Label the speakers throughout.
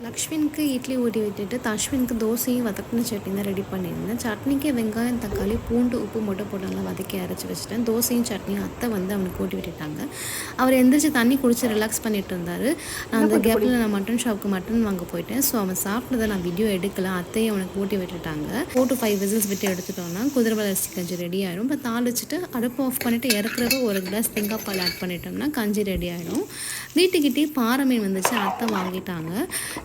Speaker 1: லக்ஷ்மினுக்கு இட்லி ஊட்டி விட்டுட்டு தஷ்வினுக்கு தோசையும் வதக்கின சட்னி தான் ரெடி பண்ணியிருந்தேன். சட்னிக்கு வெங்காயம், தக்காளி, பூண்டு, உப்பு மட்டும் போட்டு நல்லா வதக்கி அரைச்சி வச்சுட்டேன். தோசையும் சட்னியும் அத்தை வந்து அவனுக்கு ஊட்டி விட்டுட்டாங்க. அவர் எந்திரிச்சு தண்ணி குடிச்சு ரிலாக்ஸ் பண்ணிட்டு இருந்தார். நான் அந்த கேப்பில் நான் மட்டன் ஷாப்புக்கு மட்டன் வாங்க போயிட்டேன். ஸோ அவன் சாப்பிட்டதை நான் வீடியோ எடுக்கல. அத்தையும் அவனுக்கு ஊட்டி விட்டுட்டாங்க. 4 to 5 விசில்ஸ் விட்டு எடுத்துட்டோன்னா குதிரைவாலி அரிசி கஞ்சி ரெடி ஆகிடும். இப்போ தாளிச்சிட்டு அடுப்பு ஆஃப் பண்ணிவிட்டு இறக்குறப்ப ஒரு கிளாஸ் தேங்காய் பால் ஆட் பண்ணிட்டோம்னா கஞ்சி ரெடி ஆகிடும். வீட்டுக்கிட்டே பாறை மீன் வந்துச்சு, அத்தை வாங்கிட்டாங்க.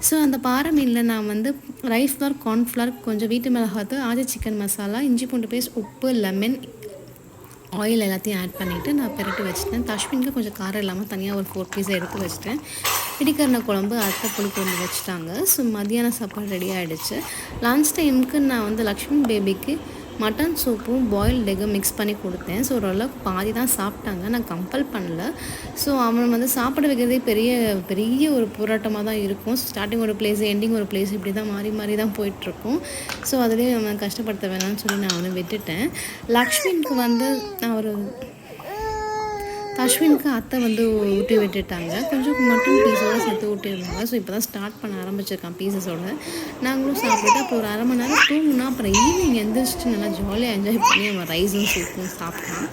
Speaker 1: ஸோ அந்த பாறை மீனில் நான் வந்து ரைஸ் ஃப்ளார், கார்ன்ஃப்ளவர், கொஞ்சம் வீட்டு மிளகாத்தூள், ஆச்சி சிக்கன் மசாலா, இஞ்சி பூண்டு பேஸ்ட், உப்பு, லெமன், ஆயில் எல்லாத்தையும் ஆட் பண்ணிவிட்டு நான் பெரட்டி வச்சுட்டேன். தஷ்வினுக்கு கொஞ்சம் காரம் இல்லாமல் தனியாக ஒரு 4 பீஸை எடுத்து வச்சுட்டேன். இடிக்கரணை குழம்பு, அத்தை புளி குழம்பு வச்சுட்டாங்க. ஸோ மதியான சாப்பாடு ரெடி ஆகிடுச்சு. லன்ச் டைமுக்கு நான் வந்து லக்ஷ்மி பேபிக்கு மட்டன் சூப்பும் பாயில்டு எக்கும் மிக்ஸ் பண்ணி கொடுத்தேன். ஸோ ஓரளவுக்கு பாதி தான் சாப்பிட்டாங்க, நான் கம்பல் பண்ணல. ஸோ அவன் வந்து சாப்பிட வைக்கிறதே பெரிய ஒரு போராட்டமாக தான் இருக்கும். ஸ்டார்டிங் ஒரு பிளேஸ், எண்டிங் ஒரு பிளேஸ், இப்படி தான் மாறி தான் போயிட்டுருக்கும். ஸோ அதிலே அவன் கஷ்டப்படுத்த வேணாம்னு சொல்லி நான் அவனை விட்டுட்டேன். லக்ஷ்மிக்கு வந்து நான் ஒரு தஷ்வினுக்கு அத்தை வந்து ஊட்டி விட்டுட்டாங்க. கொஞ்சம் மட்டன் பீஸோடு சேர்த்து ஊட்டிடுவாங்க. ஸோ இப்போ தான் ஸ்டார்ட் பண்ண ஆரம்பிச்சிருக்கான் பீஸஸோடு. நாங்களும் சாப்பிட்டுட்டு அப்புறம் ஒரு அரை மணி நேரம் தூங்குனா அப்புறம் ஈவினிங் எந்திரிச்சிட்டு நல்லா ஜாலியாக என்ஜாய் பண்ணி அவன் ரைஸும் சூப்பும் சாப்பிட்டான்.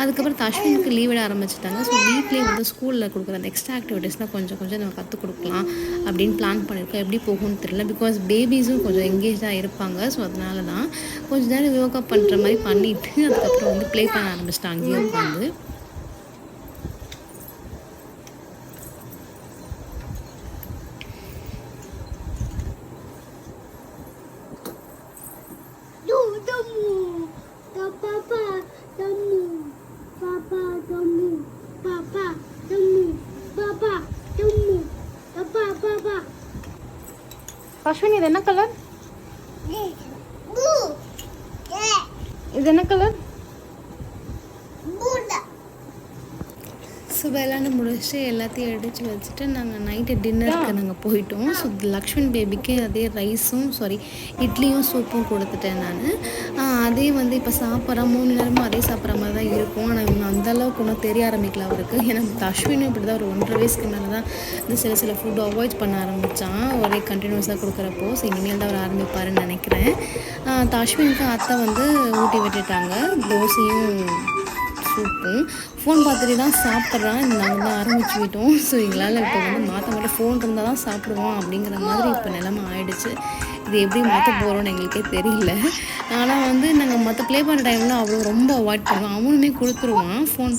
Speaker 1: அதுக்கப்புறம் தஷ்வினுக்கு லீவ் விட ஆரம்பிச்சிட்டாங்க. ஸோ வீட்லேயே வந்து ஸ்கூலில் கொடுக்குற அந்த எக்ஸ்ட்ரா ஆக்டிவிட்டீஸ்லாம் கொஞ்சம் நம்ம கற்றுக் கொடுக்கலாம் அப்படின்னு பிளான் பண்ணியிருக்கோம். எப்படி போகும்னு தெரியல. பிகாஸ் பேபிஸும் கொஞ்சம் எங்கேஜாக இருப்பாங்க. ஸோ அதனால தான் கொஞ்சம் நேரம் யோகா பண்ணுற மாதிரி பண்ணிவிட்டு அதுக்கப்புறம் வந்து ப்ளே பண்ண ஆரம்பிச்சிட்டாங்க அங்கேயே உட்காந்து. அஸ்வினி, இது என்ன கலர்? இது என்ன கலர்? ஸோ விளாண்டு முடிச்சுட்டு எல்லாத்தையும் அடித்து வச்சுட்டு நாங்கள் நைட்டு டின்னருக்கு நாங்கள் போயிட்டோம். ஸோ லக்ஷ்மண் பேபிக்கு அதே ரைஸும் இட்லியும் சூப்பும் கொடுத்துட்டேன் நான். அதே வந்து இப்போ சாப்பிட்றேன், 3 நேரமும் அதே சாப்பிட்ற மாதிரி தான் இருக்கும். ஆனால் இவங்க அந்தளவுக்கு ஒன்றும் தெரிய ஆரம்பிக்கல அவருக்கு. ஏன்னா அஸ்வினும் இப்படி தான் ஒரு 1.5 வயசுக்கு மேலே தான் இந்த சில ஃபுட் அவாய்ட் பண்ண ஆரம்பித்தான் ஒரே கண்டினியூஸாக கொடுக்குறப்போ. ஸோ இனிமேல் தான் அவர் ஆரம்பிப்பாருன்னு நினைக்கிறேன். அஸ்வினுக்கு அத்தை வந்து ஊட்டி விட்டுட்டாங்க தோசையும் சூப்பும். ஃபோன் பார்த்துட்டு தான் சாப்பிட்றான். நாங்கள் தான் ஆரம்பிச்சு விட்டோம். ஸோ எங்களால் இப்போ வந்து மாற்ற ஃபோன் இருந்தால் தான் சாப்பிடுவோம் அப்படிங்கிற மாதிரி இப்போ நிலமை ஆகிடுச்சு. இது எப்படி மாற்ற போகிறோன்னு எங்களுக்கே தெரியல. ஆனால் வந்து நாங்கள் மற்ற ப்ளே பண்ணுற டைமில் அவ்வளோ ரொம்ப அவாய்ட் பண்ணுவோம். அவனுமே கொடுத்துருவான் ஃபோன்.